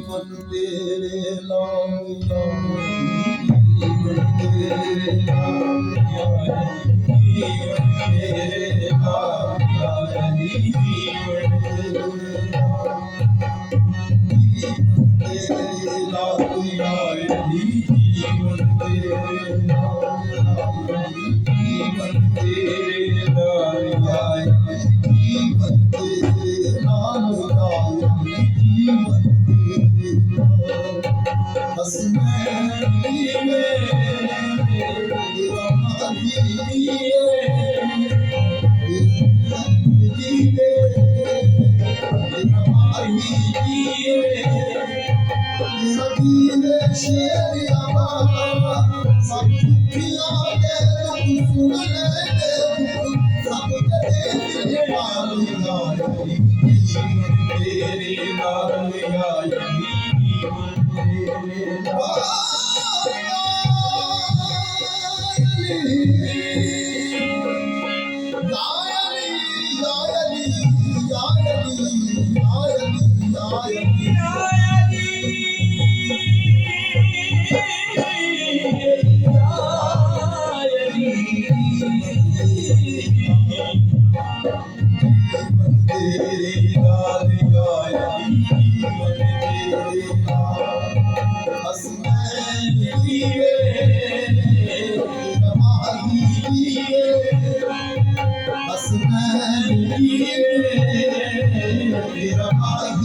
जीवन तेरे नाम का जीवन तेरे नाम का जीवन तेरे नाम का जीवन तेरे नाम तेरे नाम का जीवन तेरे नाम का जीवन तेरे नाम का जीवन तेरे नाम का जीवन तेरे नाम हसनैनी में रमानी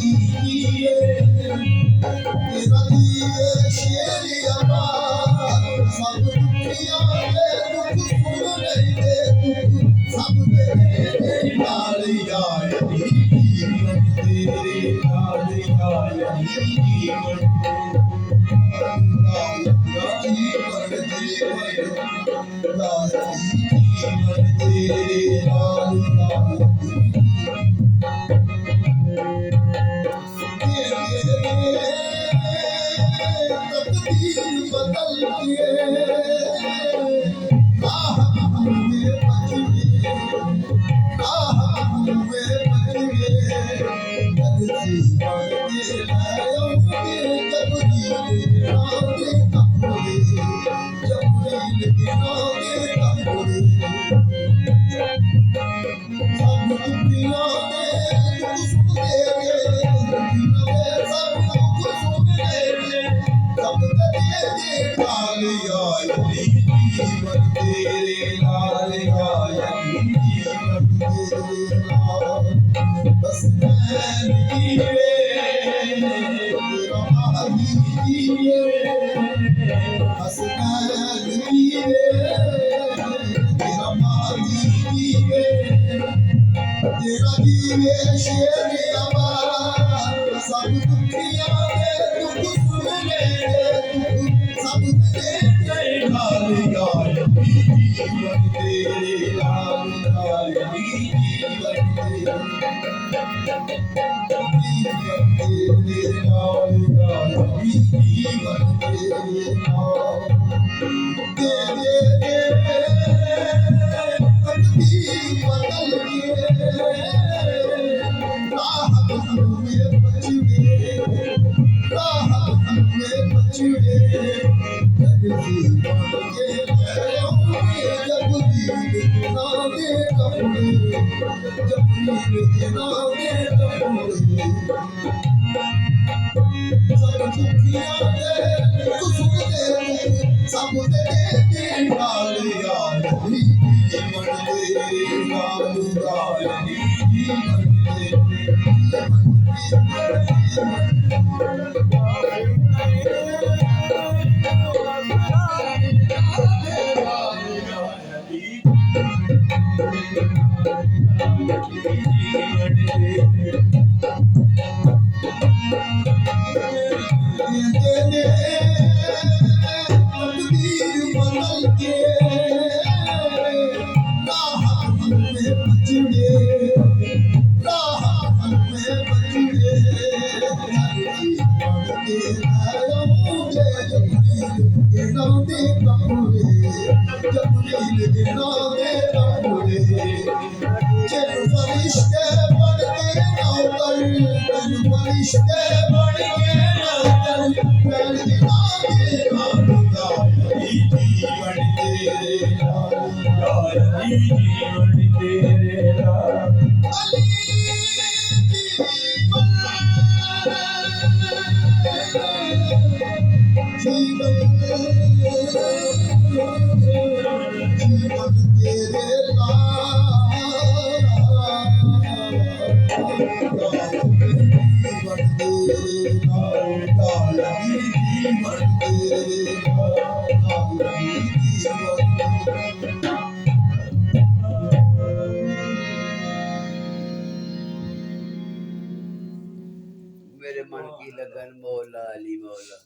मेरे मन की लगन मौला अली मौला।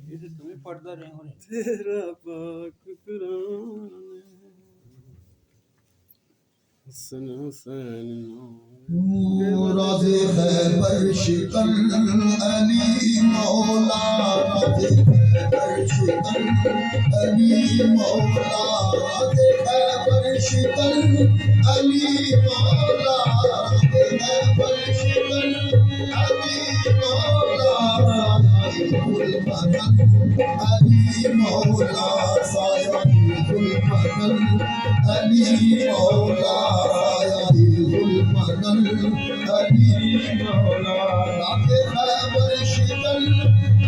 ये तो तुम्हें पढ़ता रहे हो तेरा पाक कुरान हसन हुसैन राज़े खैबर शिकन अली मौला राज़े खैबर शिकन अली मौला राज़े खैबर शिकन अली मौला राज़े खैबर शिकन अली मौला साहिबुल मदन अली मौला साहिबुल मदन अली मौला साहिबुल मदन अली मौला राज़े खैबर शिकन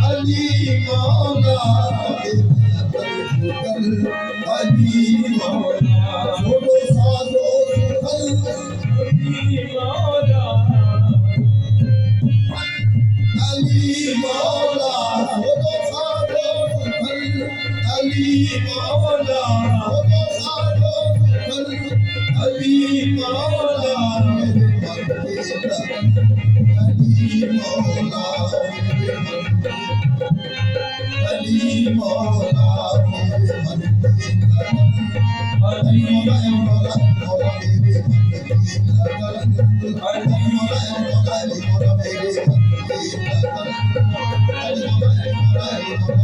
अली मौला राज़े खैबर शिकन अली मौला छोड़ो साजो सुखल अली मौला अली मौला छोड़ो साजो सुखल अली मौला छोड़ो साजो सुखल अली मौला मेरे मन के लगन अली मौला मेरे मन के अली मौला मेरे मन के लगन अली मौला मौला मेरे मन के लगन अली मौला मेरे मन के लगन अली मौला मेरे मन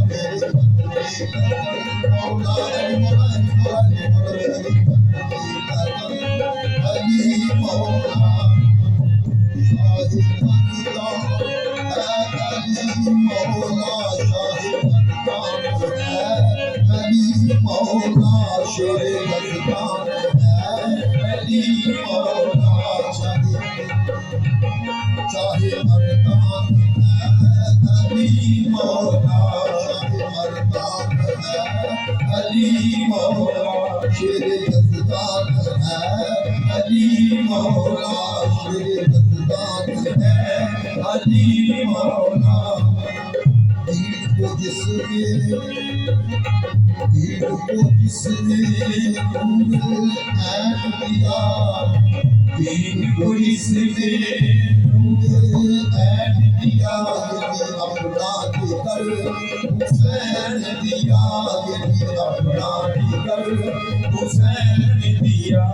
के लगन मौला अली मौला मेरे मन के लगन अली मौला शाहिद मर्दान अली मौला शाहिद मर्दान अली मौला शेर मर्दान अली मौला शाहिद मर्दान अली मौला शाहिद मर्दान अली मौला शेर मर्दान अली मौला शेर मर्दान अली मौला दीन को जिसने नूर ऐन दिया दीन को जिसने नूर ऐन दिया ये अपना कर हुसैन दिया ये अपना कर हुसैन दिया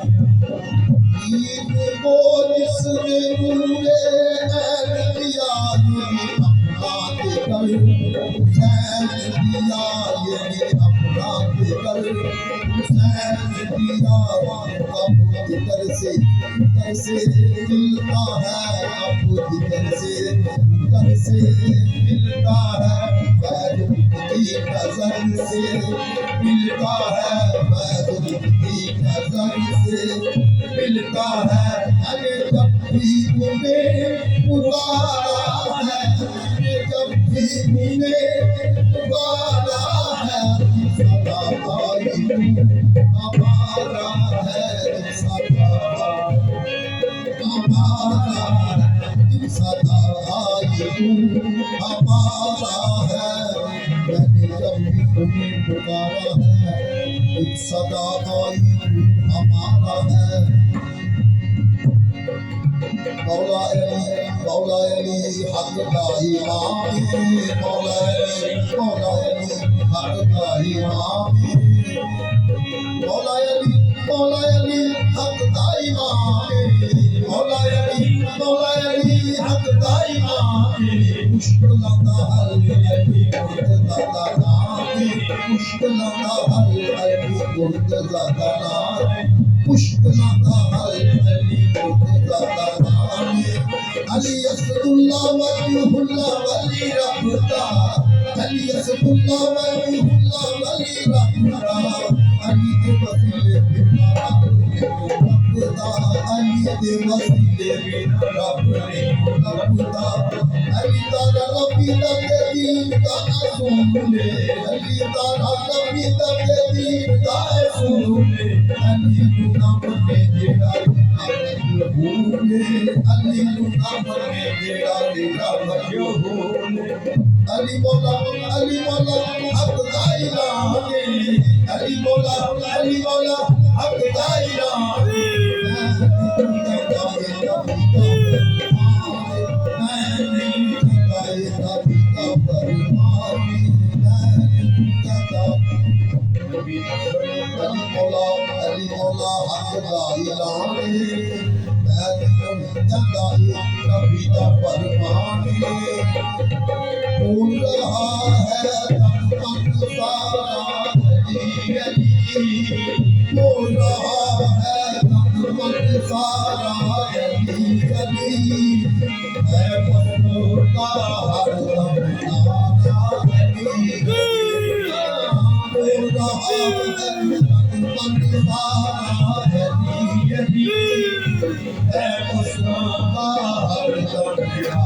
दीन को जिसने नूर ऐन दिया ये अपना कर हुसैन दिया ये अपना कर हुसैन दिया अबू जिगर से मिलता है अबू जिगर से मिलता है बैद की नजर से मिलता है बैद की नजर से मिलता है अरे जब भी तुम्हें पुकारा है जब भी तुम्हें पुकारा है सदा आई हमारा है सदा हमारा सदा आई हमारा है मैंने जब भी तुम्हें पुकारा है एक सदा आई हमारा है मौला अली हक का इमाम मौला अली हक का इमाम मौला अली हक का इमाम मौला अली हक का इमाम मुश्किलों का हल अली मुर्तज़ा का नाम मुश्किलों का हल अली मुर्तज़ा का नाम मुश्किलों का हल अली मुर्तज़ा का नाम Ali Asdullah Waliullah Wali Rahmata Ali Asdullah Waliullah Wali Rahmata Ali de wasile bina Rahmata Ali de wasile bina Rahmata Ali tara Rabbi da din da sunne Ali tara Rabbi da din da sunne Ali nam ne jeda Ali nam ne jeda Ali Mola Hak Daila Ali Mola Hak Daila Ali Mola Hak Daila Nabi da Farmani बोल रहा है तन सारा अली बोल रहा है तन सारा अली है मजनू का हर दम नारा अली बोल रहा है तन सारा अली है मजनू का हर दम नारा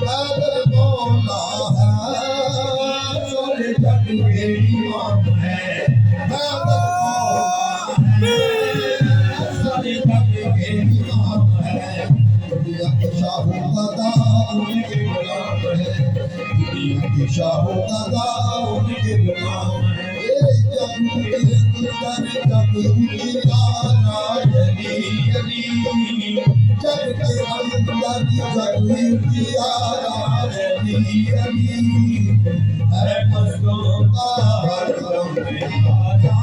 अगर मौला है सारे जग के इमाम है अगर मौला है सारे जग के इमाम है दुनिया के शाहों का दाम उनके गुलाम है दुनिया के शाहों का दाम उनके गुलाम है जग के अंदर जग उजियारा अली जग के अंदर जग उजियारा अली है मजनू का हर दम प्यारा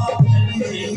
Ali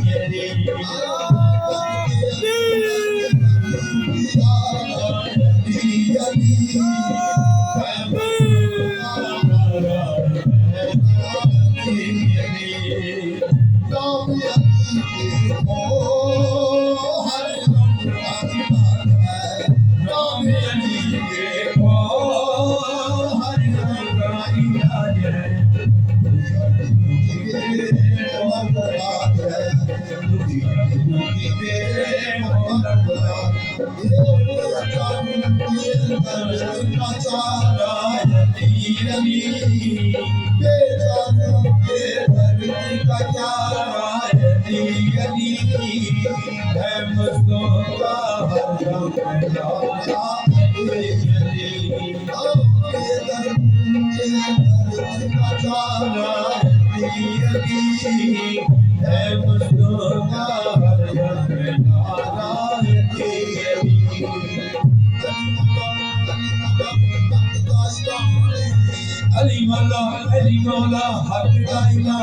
Ali Mola Hak Daila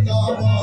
Kaaba